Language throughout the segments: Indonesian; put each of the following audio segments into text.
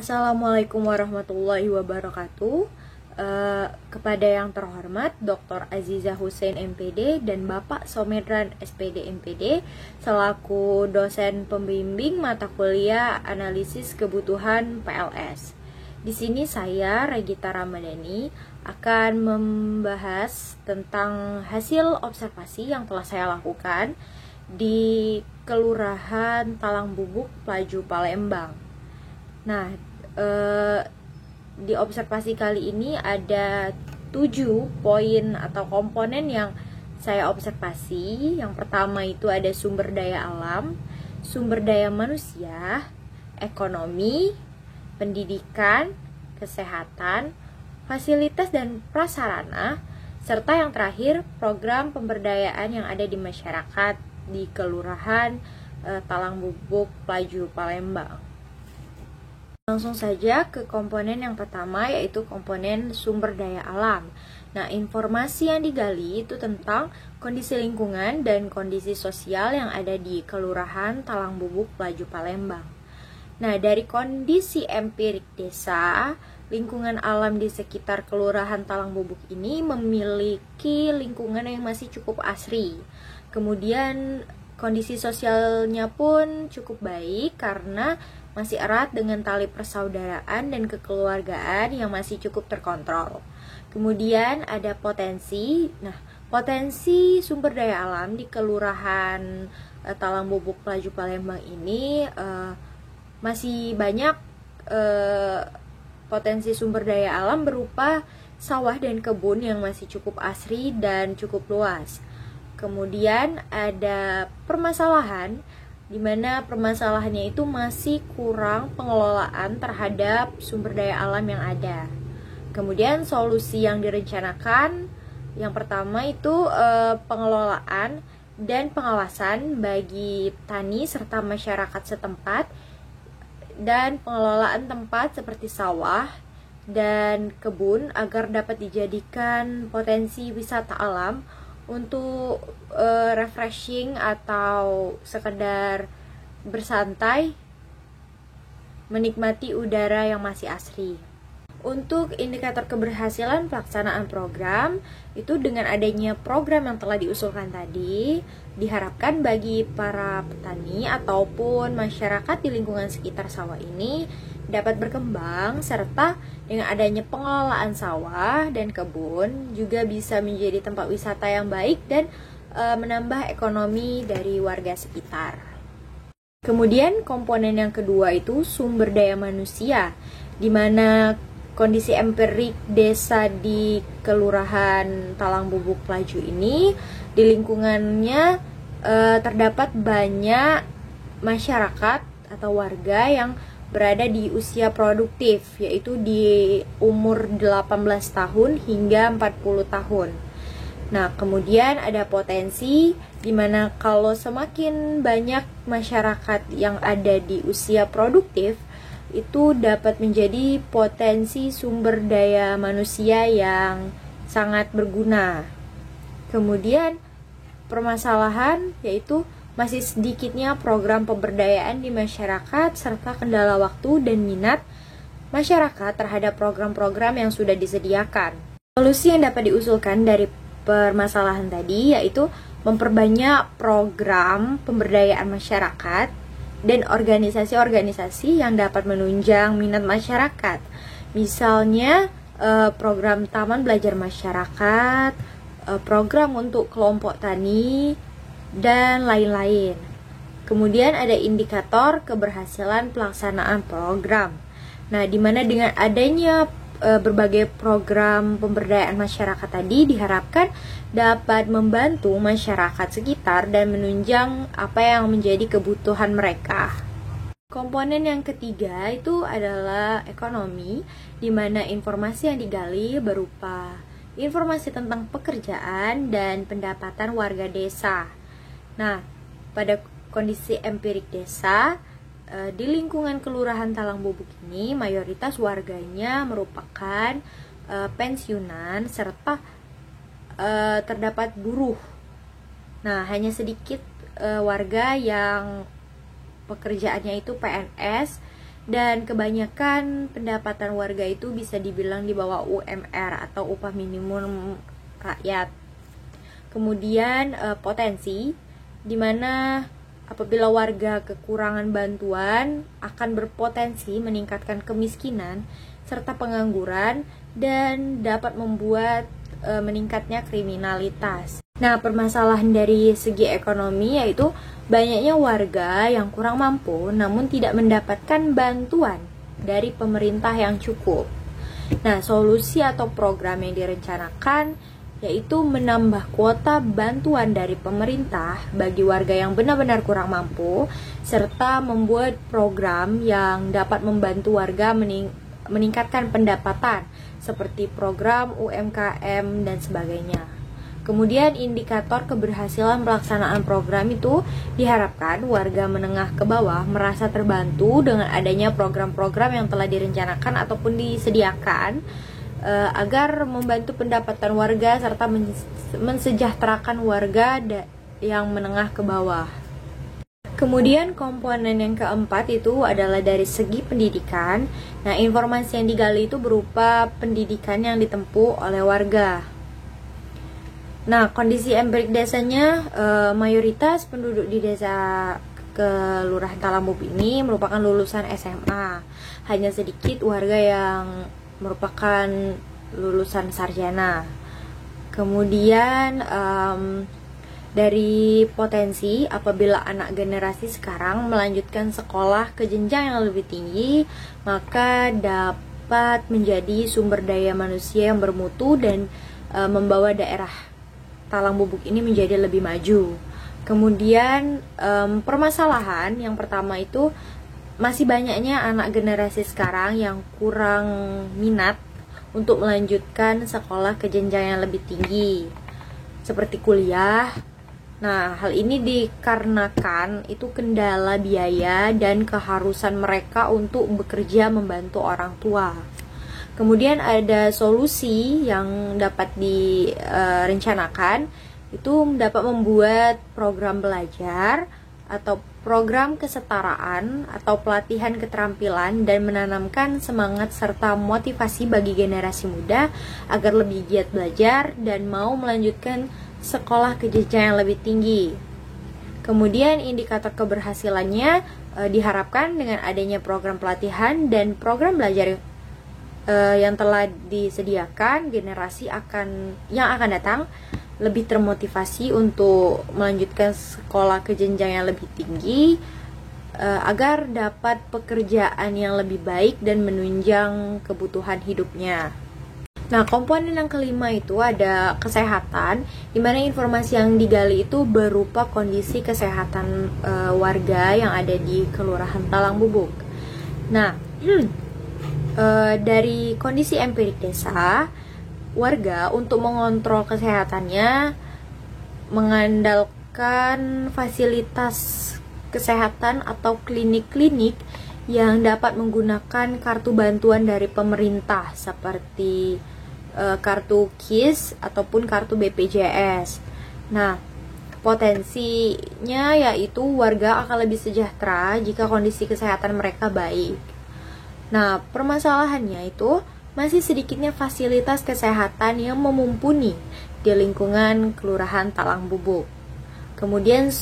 Assalamualaikum warahmatullahi wabarakatuh. Kepada yang terhormat Dr. Aziza Hussein MPD dan Bapak Somedran SPD MPD selaku dosen pembimbing mata kuliah analisis kebutuhan PLS. Di sini saya Regita Ramadhani akan membahas tentang hasil observasi yang telah saya lakukan di Kelurahan Talang Bubuk, Pelaju, Palembang. Nah, di observasi kali ini ada 7 poin atau komponen yang saya observasi. Yang pertama itu ada sumber daya alam, sumber daya manusia, ekonomi, pendidikan, kesehatan, fasilitas dan prasarana, serta yang terakhir program pemberdayaan yang ada di masyarakat di Kelurahan Talang Bubuk, Pelaju, Palembang. Langsung saja ke komponen yang pertama, yaitu komponen sumber daya alam. Nah, informasi yang digali itu tentang kondisi lingkungan dan kondisi sosial yang ada di Kelurahan Talang Bubuk, Pelaju, Palembang. Nah, dari kondisi empirik desa, lingkungan alam di sekitar Kelurahan Talang Bubuk ini memiliki lingkungan yang masih cukup asri. Kemudian kondisi sosialnya pun cukup baik karena masih erat dengan tali persaudaraan dan kekeluargaan yang masih cukup terkontrol. Kemudian ada potensi. Nah, potensi sumber daya alam di Kelurahan Talang Bubuk, Pelaju, Palembang ini masih banyak. Potensi sumber daya alam berupa sawah dan kebun yang masih cukup asri dan cukup luas. Kemudian ada permasalahan, di mana permasalahannya itu masih kurang pengelolaan terhadap sumber daya alam yang ada. Kemudian solusi yang direncanakan, yang pertama itu pengelolaan dan pengawasan bagi petani serta masyarakat setempat, dan pengelolaan tempat seperti sawah dan kebun agar dapat dijadikan potensi wisata alam untuk refreshing atau sekedar bersantai menikmati udara yang masih asri. Untuk indikator keberhasilan pelaksanaan program, itu dengan adanya program yang telah diusulkan tadi, diharapkan bagi para petani ataupun masyarakat di lingkungan sekitar sawah ini dapat berkembang, serta dengan adanya pengelolaan sawah dan kebun juga bisa menjadi tempat wisata yang baik dan menambah ekonomi dari warga sekitar. Kemudian komponen yang kedua itu sumber daya manusia, di mana kondisi empirik desa di Kelurahan Talang Bubuk, Pelaju ini di lingkungannya terdapat banyak masyarakat atau warga yang berada di usia produktif, yaitu di umur 18 tahun hingga 40 tahun. Nah, kemudian ada potensi di mana kalau semakin banyak masyarakat yang ada di usia produktif, itu dapat menjadi potensi sumber daya manusia yang sangat berguna. Kemudian permasalahan yaitu masih sedikitnya program pemberdayaan di masyarakat serta kendala waktu dan minat masyarakat terhadap program-program yang sudah disediakan. Solusi yang dapat diusulkan dari permasalahan tadi yaitu memperbanyak program pemberdayaan masyarakat dan organisasi-organisasi yang dapat menunjang minat masyarakat. Misalnya program taman belajar masyarakat, program untuk kelompok tani, dan lain-lain. Kemudian ada indikator keberhasilan pelaksanaan program. Nah, di mana dengan adanya berbagai program pemberdayaan masyarakat tadi diharapkan dapat membantu masyarakat sekitar dan menunjang apa yang menjadi kebutuhan mereka. Komponen yang ketiga itu adalah ekonomi, di mana informasi yang digali berupa informasi tentang pekerjaan dan pendapatan warga desa. Nah, pada kondisi empirik desa, di lingkungan Kelurahan Talang Bubuk ini mayoritas warganya merupakan pensiunan serta terdapat buruh. Nah, hanya sedikit warga yang pekerjaannya itu PNS dan kebanyakan pendapatan warga itu bisa dibilang di bawah UMR atau upah minimum rakyat. Kemudian potensi, di mana apabila warga kekurangan bantuan akan berpotensi meningkatkan kemiskinan serta pengangguran dan dapat membuat meningkatnya kriminalitas. Nah, permasalahan dari segi ekonomi yaitu banyaknya warga yang kurang mampu namun tidak mendapatkan bantuan dari pemerintah yang cukup. Nah, solusi atau program yang direncanakan yaitu menambah kuota bantuan dari pemerintah bagi warga yang benar-benar kurang mampu, serta membuat program yang dapat membantu warga meningkatkan pendapatan seperti program UMKM dan sebagainya. Kemudian indikator keberhasilan pelaksanaan program itu diharapkan warga menengah ke bawah merasa terbantu dengan adanya program-program yang telah direncanakan ataupun disediakan agar membantu pendapatan warga serta mensejahterakan warga yang menengah ke bawah. Kemudian komponen yang keempat itu adalah dari segi pendidikan. Nah, informasi yang digali itu berupa pendidikan yang ditempuh oleh warga. Nah, kondisi empirik desanya, mayoritas penduduk di desa Kelurahan Talangbubuk ini merupakan lulusan SMA. Hanya sedikit warga yang merupakan lulusan sarjana. Kemudian dari potensi, apabila anak generasi sekarang melanjutkan sekolah ke jenjang yang lebih tinggi, maka dapat menjadi sumber daya manusia yang bermutu dan membawa daerah Talangbubuk ini menjadi lebih maju. Kemudian permasalahan yang pertama itu masih banyaknya anak generasi sekarang yang kurang minat untuk melanjutkan sekolah ke jenjang yang lebih tinggi seperti kuliah. Nah, hal ini dikarenakan itu kendala biaya dan keharusan mereka untuk bekerja membantu orang tua. Kemudian ada solusi yang dapat direncanakan, itu dapat membuat program belajar atau program kesetaraan atau pelatihan keterampilan dan menanamkan semangat serta motivasi bagi generasi muda agar lebih giat belajar dan mau melanjutkan sekolah ke jenjang yang lebih tinggi. Kemudian indikator keberhasilannya diharapkan dengan adanya program pelatihan dan program belajar yang telah disediakan, generasi yang akan datang lebih termotivasi untuk melanjutkan sekolah ke jenjang yang lebih tinggi agar dapat pekerjaan yang lebih baik dan menunjang kebutuhan hidupnya. Nah, komponen yang kelima itu ada kesehatan, di mana informasi yang digali itu berupa kondisi kesehatan warga yang ada di Kelurahan Talangbubuk. Nah, dari kondisi empirik desa, warga untuk mengontrol kesehatannya mengandalkan fasilitas kesehatan atau klinik-klinik yang dapat menggunakan kartu bantuan dari pemerintah seperti kartu KIS ataupun kartu BPJS. Nah, potensinya yaitu warga akan lebih sejahtera jika kondisi kesehatan mereka baik. Nah, permasalahannya itu masih sedikitnya fasilitas kesehatan yang memumpuni di lingkungan Kelurahan Talangbubuk. Kemudian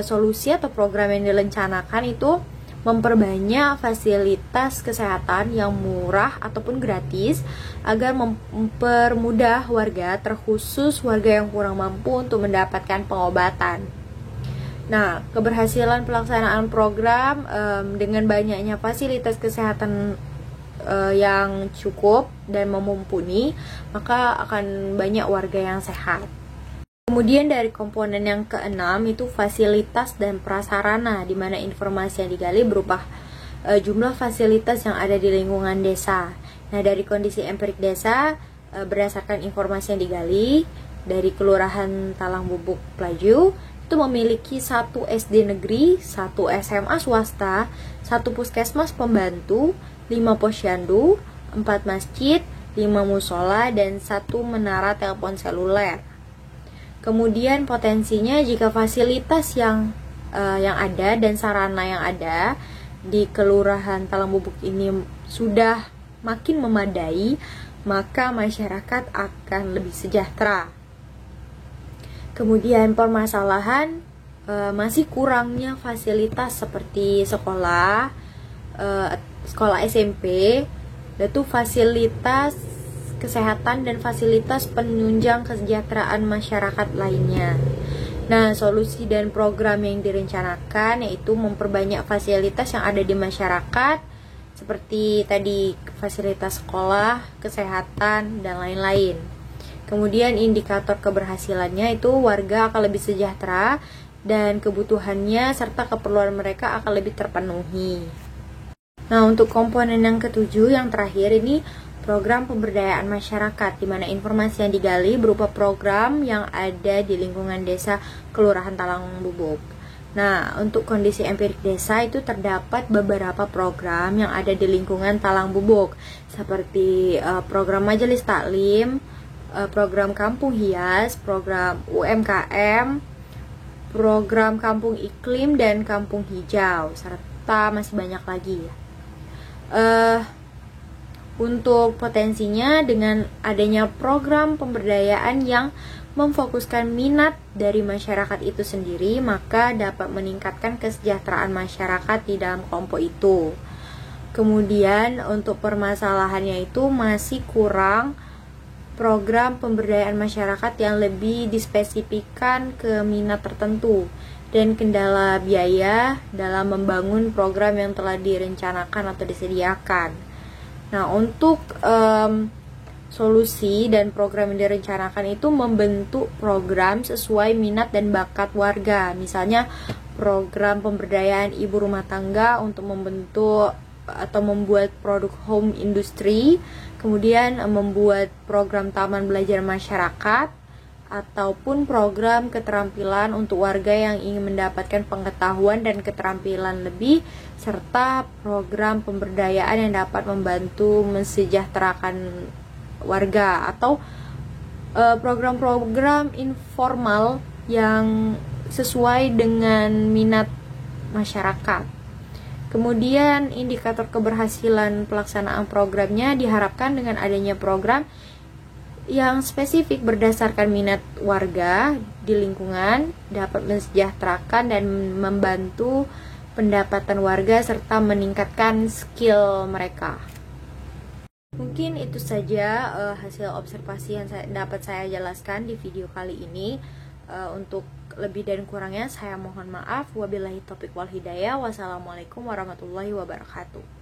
solusi atau program yang direncanakan itu memperbanyak fasilitas kesehatan yang murah ataupun gratis agar mempermudah warga, terkhusus warga yang kurang mampu untuk mendapatkan pengobatan. Nah, keberhasilan pelaksanaan program dengan banyaknya fasilitas kesehatan yang cukup dan memumpuni, maka akan banyak warga yang sehat. Kemudian dari komponen yang keenam itu fasilitas dan prasarana, di mana informasi yang digali berupa jumlah fasilitas yang ada di lingkungan desa. Nah, dari kondisi empirik desa berdasarkan informasi yang digali dari Kelurahan Talangbubuk Pelaju itu memiliki 1 SD negeri, 1 SMA swasta, 1 puskesmas pembantu, 5 posyandu, 4 masjid, 5 musola, dan 1 menara telepon seluler. Kemudian potensinya jika fasilitas yang ada dan sarana yang ada di Kelurahan Talang Bubuk ini sudah makin memadai, maka masyarakat akan lebih sejahtera. Kemudian permasalahan masih kurangnya fasilitas seperti sekolah SMP, yaitu fasilitas kesehatan dan fasilitas penunjang kesejahteraan masyarakat lainnya. Nah, solusi dan program yang direncanakan yaitu memperbanyak fasilitas yang ada di masyarakat, seperti tadi fasilitas sekolah, kesehatan, dan lain-lain. Kemudian indikator keberhasilannya itu warga akan lebih sejahtera dan kebutuhannya serta keperluan mereka akan lebih terpenuhi. Nah, untuk komponen yang ketujuh, yang terakhir ini program pemberdayaan masyarakat, di mana informasi yang digali berupa program yang ada di lingkungan desa Kelurahan Talang Bubuk. Nah, untuk kondisi empirik desa itu terdapat beberapa program yang ada di lingkungan Talang Bubuk, seperti program Majelis Taklim, program Kampung Hias, program UMKM, program Kampung Iklim dan Kampung Hijau, serta masih banyak lagi. Untuk potensinya, dengan adanya program pemberdayaan yang memfokuskan minat dari masyarakat itu sendiri, maka dapat meningkatkan kesejahteraan masyarakat di dalam kelompok itu. Kemudian untuk permasalahannya itu masih kurang program pemberdayaan masyarakat yang lebih dispesifikkan ke minat tertentu dan kendala biaya dalam membangun program yang telah direncanakan atau disediakan. Nah, untuk solusi dan program yang direncanakan itu membentuk program sesuai minat dan bakat warga. Misalnya program pemberdayaan ibu rumah tangga untuk membentuk atau membuat produk home industry, kemudian membuat program taman belajar masyarakat, ataupun program keterampilan untuk warga yang ingin mendapatkan pengetahuan dan keterampilan lebih, serta program pemberdayaan yang dapat membantu mensejahterakan warga, atau program-program informal yang sesuai dengan minat masyarakat. Kemudian indikator keberhasilan pelaksanaan programnya diharapkan dengan adanya program yang spesifik berdasarkan minat warga di lingkungan, dapat mensejahterakan dan membantu pendapatan warga serta meningkatkan skill mereka. Mungkin itu saja hasil observasi yang dapat saya jelaskan di video kali ini. Untuk lebih dan kurangnya saya mohon maaf. Wabillahi taufiq wal hidayah. Wassalamualaikum warahmatullahi wabarakatuh.